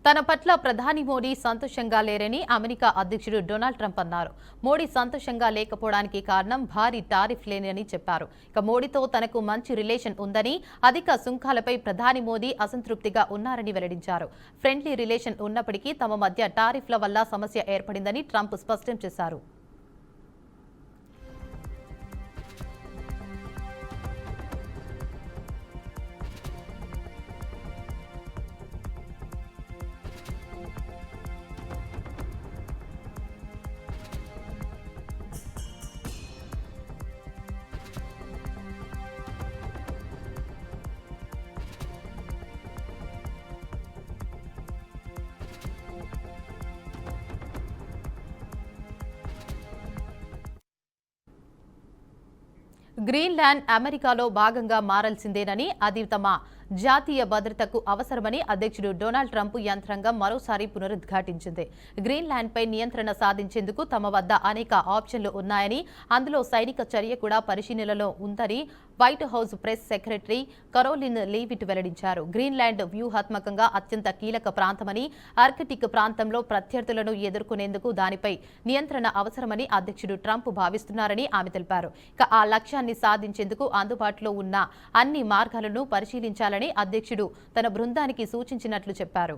తన పట్ల ప్రధాని మోడీ సంతోషంగా లేరని అమెరికా అధ్యక్షుడు డొనాల్డ్ ట్రంప్ అన్నారు. మోడీ సంతోషంగా లేకపోవడానికి కారణం భారీ టారిఫ్లేనని చెప్పారు. ఇక మోడీతో తనకు మంచి రిలేషన్ ఉందని, అధిక సుంకాలపై ప్రధాని మోదీ అసంతృప్తిగా ఉన్నారని వెల్లడించారు. ఫ్రెండ్లీ రిలేషన్ ఉన్నప్పటికీ తమ మధ్య టారిఫ్ల వల్ల సమస్య ఏర్పడిందని ట్రంప్ స్పష్టం చేశారు. గ్రీన్లాండ్ అమెరికాలో భాగంగా మారాల్సిందేనని, అది తమ జాతీయ భద్రతకు అవసరమని అధ్యక్షుడు డొనాల్డ్ ట్రంప్ యంత్రాంగం మరోసారి పునరుద్ఘాటించింది. గ్రీన్లాండ్పై నియంత్రణ సాధించేందుకు తమ వద్ద అనేక ఆప్షన్లు ఉన్నాయని, అందులో సైనిక చర్య కూడా పరిశీలనలో ఉందని white house press secretary Karoline Leavitt వెల్లడించారు. గ్రీన్లాండ్ వ్యూహాత్మకంగా అత్యంత కీలక ప్రాంతమని, ఆర్కిటిక్ ప్రాంతంలో ప్రత్యర్థులను ఎదుర్కొనేందుకు దానిపై నియంత్రణ అవసరమని అధ్యక్షుడు ట్రంప్ భావిస్తున్నారని ఆమె తెలిపారు. ఇక ఆ లక్ష్యాన్ని సాధించేందుకు అందుబాటులో ఉన్న అన్ని మార్గాలను పరిశీలించాలని అధ్యక్షుడు తన బృందానికి సూచించినట్లు చెప్పారు.